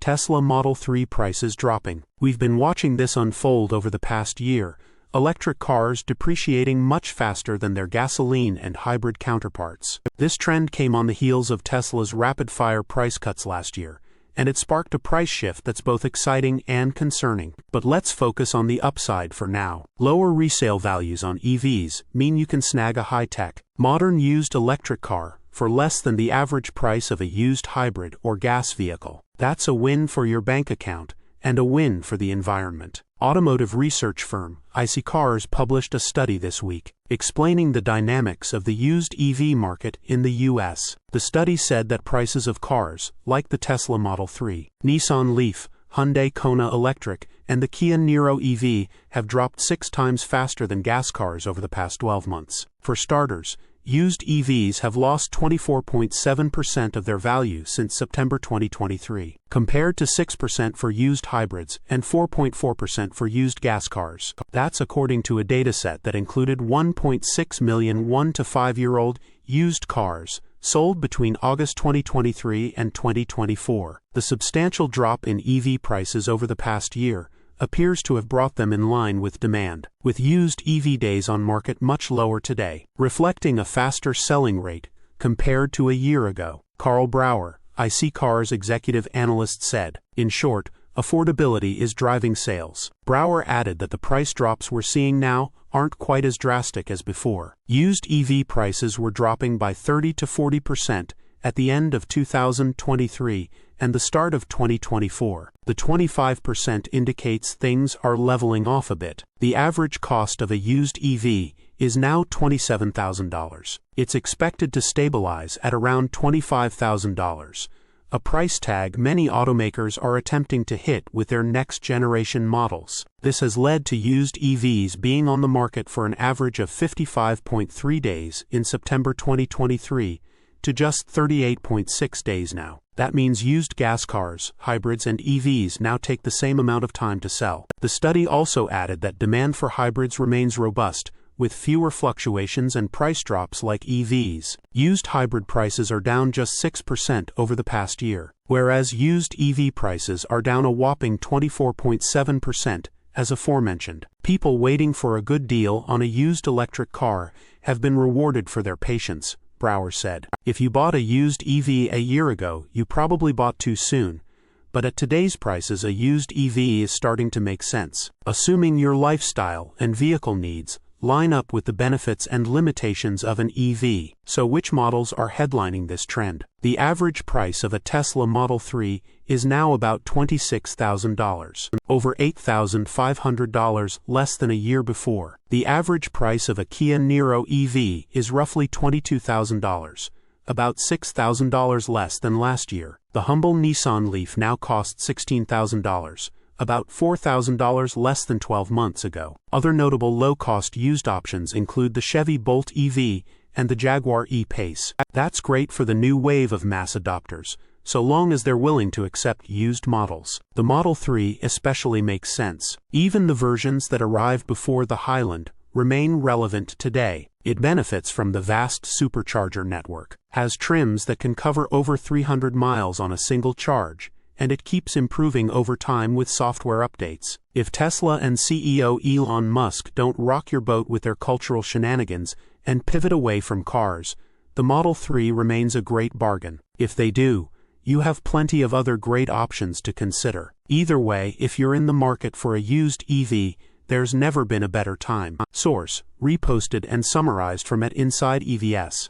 Tesla Model 3 prices dropping. We've been watching this unfold over the past year, electric cars depreciating much faster than their gasoline and hybrid counterparts. This trend came on the heels of Tesla's rapid-fire price cuts last year, and it sparked a price shift that's both exciting and concerning. But let's focus on the upside for now. Lower resale values on EVs mean you can snag a high-tech, modern used electric car for less than the average price of a used hybrid or gas vehicle. That's a win for your bank account and a win for the environment. Automotive research firm Cars published a study this week explaining the dynamics of the used EV market in the U.S. The study said that prices of cars, like the Tesla Model 3, Nissan Leaf, Hyundai Kona Electric, and the Kia Niro EV, have dropped 6 times faster than gas cars over the past 12 months. For starters, used EVs have lost 24.7% of their value since September 2023, compared to 6% for used hybrids and 4.4% for used gas cars. That's according to a dataset that included 1.6 million 1- to 5-year-old used cars sold between August 2023 and 2024. The substantial drop in EV prices over the past year appears to have brought them in line with demand, with used EV days on market much lower today, reflecting a faster selling rate compared to a year ago. Carl Brower, Cars executive analyst, said, "In short, affordability is driving sales." Brower added that the price drops we're seeing now aren't quite as drastic as before. Used EV prices were dropping by 30 to 40% at the end of 2023 and the start of 2024. The 25% indicates things are leveling off a bit. The average cost of a used EV is now $27,000. It's expected to stabilize at around $25,000, a price tag many automakers are attempting to hit with their next-generation models. This has led to used EVs being on the market for an average of 55.3 days in September 2023 to just 38.6 days now. That means used gas cars, hybrids, and EVs now take the same amount of time to sell. The study also added that demand for hybrids remains robust, with fewer fluctuations and price drops like EVs. Used hybrid prices are down just 6% over the past year, whereas used EV prices are down a whopping 24.7%, as aforementioned. People waiting for a good deal on a used electric car have been rewarded for their patience, Brower said. If you bought a used EV a year ago, you probably bought too soon, but at today's prices a used EV is starting to make sense, assuming your lifestyle and vehicle needs line up with the benefits and limitations of an EV. So which models are headlining this trend? The average price of a Tesla Model 3 is now about $26,000, over $8,500 less than a year before. The average price of a Kia Niro EV is roughly $22,000, about $6,000 less than last year. The humble Nissan Leaf now costs $16,000, about $4,000 less than 12 months ago. Other notable low-cost used options include the Chevy Bolt EV and the Jaguar E-Pace. That's great for the new wave of mass adopters, so long as they're willing to accept used models. The Model 3 especially makes sense. Even the versions that arrived before the Highland remain relevant today. It benefits from the vast supercharger network, has trims that can cover over 300 miles on a single charge, and it keeps improving over time with software updates. If Tesla and CEO Elon Musk don't rock your boat with their cultural shenanigans and pivot away from cars, the Model 3 remains a great bargain. If they do, you have plenty of other great options to consider. Either way, if you're in the market for a used EV, there's never been a better time. Source: reposted and summarized from @insideevs.